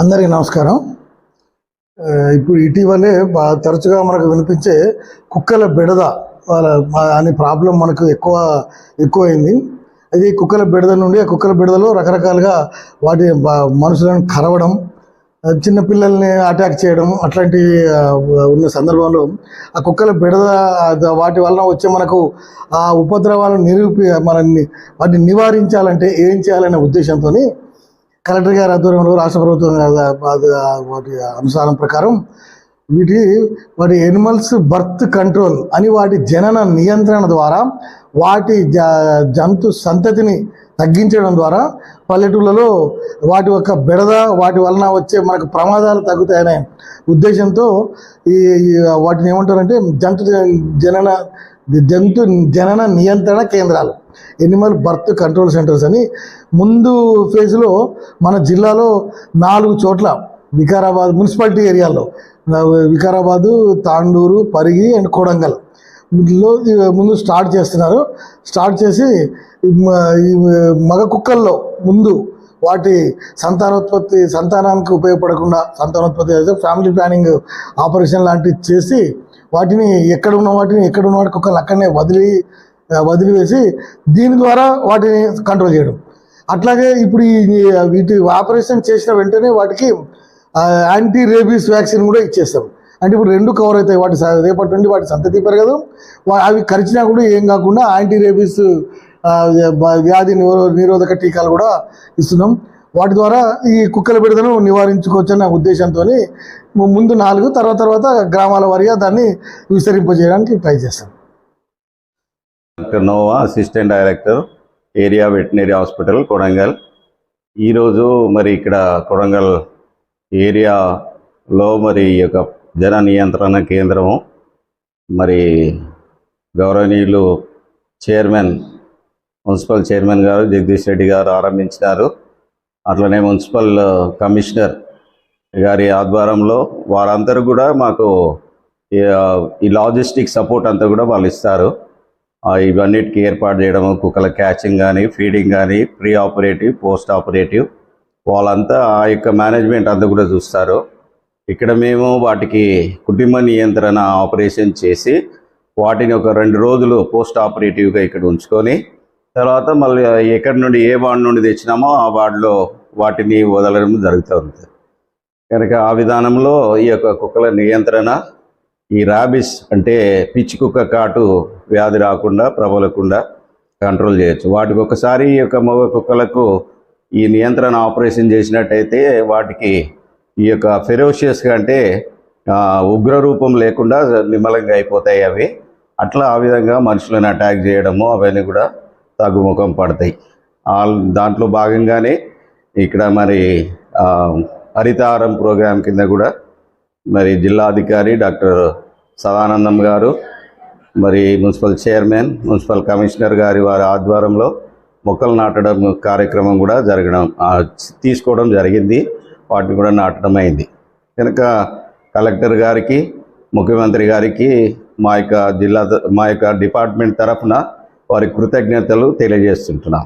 అందరికీ నమస్కారం. ఇప్పుడు ఇటీవలే తరచుగా మనకు వినిపించే కుక్కల బెడద అనే ప్రాబ్లం మనకు ఎక్కువైంది. అది కుక్కల బెడద నుండి ఆ కుక్కల బెడదలో రకరకాలుగా వాటి మనుషులను కరవడం, చిన్నపిల్లల్ని అటాక్ చేయడం అట్లాంటివి ఉన్న సందర్భంలో ఆ కుక్కల బెడద వాటి వలన వచ్చే మనకు ఆ ఉపద్రవాలను వాటిని నివారించాలంటే ఏం చేయాలనే ఉద్దేశంతో కలెక్టర్ గారి ఆధ్వర్యంలో రాష్ట్ర ప్రభుత్వం వాటి అనుసారం ప్రకారం వాటి ఎనిమల్స్ బర్త్ కంట్రోల్ అని వాటి జనన నియంత్రణ ద్వారా వాటి జంతు సంతతిని తగ్గించడం ద్వారా పల్లెటూళ్ళలో వాటి యొక్క బెడద వాటి వలన వచ్చే మనకు ప్రమాదాలు తగ్గుతాయనే ఉద్దేశంతో వాటిని ఏమంటారంటే జంతు జనన నియంత్రణ కేంద్రాలు, ఎనిమల్ బర్త్ కంట్రోల్ సెంటర్స్ అని ముందు ఫేజ్లో మన జిల్లాలో 4 చోట్ల వికారాబాద్ మున్సిపాలిటీ ఏరియాలో వికారాబాదు, తాండూరు, పరిగి అండ్ కొడంగల్ ముందు స్టార్ట్ చేస్తున్నారు. స్టార్ట్ చేసి మగ కుక్కల్లో ముందు వాటి సంతానానికి ఉపయోగపడకుండా సంతానోత్పత్తి ఫ్యామిలీ ప్లానింగ్ ఆపరేషన్ లాంటివి చేసి వాటిని ఎక్కడున్న వాటి కుక్కలు అక్కడనే వదిలివేసి దీని ద్వారా వాటిని కంట్రోల్ చేయడం. అట్లాగే ఇప్పుడు వీటి ఆపరేషన్ చేసిన వెంటనే వాటికి యాంటీ రేబీస్ వ్యాక్సిన్ కూడా ఇచ్చేస్తాం. అంటే ఇప్పుడు 2 కవర్ అవుతాయి. రేపటి నుండి వాటి సంతతి పెరగదు, అవి కరిచినా కూడా ఏం కాకుండా యాంటీ రేబీస్ వ్యాధి నిరోధక టీకాలు కూడా ఇస్తున్నాం. వాటి ద్వారా ఈ కుక్కల బెడదను నివారించుకోవచ్చన్న ఉద్దేశంతో ముందు 4 తర్వాత గ్రామాల వారీగా దాన్ని విస్తరింపజేయడానికి ట్రై చేస్తాం. Doctor Nova, assistant director, area veterinary hospital, Kodangal. ఈరోజు మరి ఇక్కడ కొడంగల్ ఏరియాలో మరి ఈ యొక్క జన నియంత్రణ కేంద్రము మరి గౌరవనీయులు మున్సిపల్ చైర్మన్ గారు జగదీష్ రెడ్డి గారు ఆరంభించినారు. అట్లనే మున్సిపల్ కమిషనర్ గారి ఆధ్వర్యంలో వారందరూ కూడా మాకు ఈ లాజిస్టిక్ సపోర్ట్ అంతా కూడా వాళ్ళు ఇస్తారు. ఇవన్నిటికీ ఏర్పాటు చేయడము, కుక్కల క్యాచింగ్ కానీ, ఫీడింగ్ కానీ, ప్రీ ఆపరేటివ్, పోస్ట్ ఆపరేటివ్ వాళ్ళంతా ఆ యొక్క మేనేజ్మెంట్ అంతా కూడా చూస్తారు. ఇక్కడ మేము వాటికి కుటుంబ నియంత్రణ ఆపరేషన్ చేసి వాటిని ఒక 2 రోజులు పోస్ట్ ఆపరేటివ్గా ఇక్కడ ఉంచుకొని తర్వాత మళ్ళీ ఎక్కడి నుండి ఏ వార్డు నుండి తెచ్చినామో ఆ వార్డులో వాటిని వదలడం జరుగుతూ ఉంటుంది. కనుక ఆ విధానంలో ఈ యొక్క కుక్కల నియంత్రణ, ఈ ర్యాబిస్ అంటే పిచ్చి కుక్క కాటు వ్యాధి రాకుండా ప్రబలకుండా కంట్రోల్ చేయొచ్చు. వాటికి ఒకసారి ఈ యొక్క మగ కుక్కలకు ఈ నియంత్రణ ఆపరేషన్ చేసినట్టయితే వాటికి ఈ యొక్క ఫెరోషియస్గా అంటే ఉగ్ర రూపం లేకుండా నిమ్మలంగా అయిపోతాయి అవి. అట్లా ఆ విధంగా మనుషులను అటాక్ చేయడము అవన్నీ కూడా తగ్గుముఖం పడతాయి. దాంట్లో భాగంగానే ఇక్కడ మరి హరితహారం ప్రోగ్రాం కింద కూడా మరి జిల్లాధికారి డాక్టర్ సదానందం గారు, మరి మున్సిపల్ చైర్మన్, మున్సిపల్ కమిషనర్ గారి వారి ఆధ్వర్యంలో మొక్కలు నాటడం కార్యక్రమం కూడా తీసుకోవడం జరిగింది. వాటిని కూడా నాటడం అయింది. కనుక కలెక్టర్ గారికి, ముఖ్యమంత్రి గారికి మా యొక్క డిపార్ట్మెంట్ తరఫున వారి కృతజ్ఞతలు తెలియజేస్తుంటున్నాం.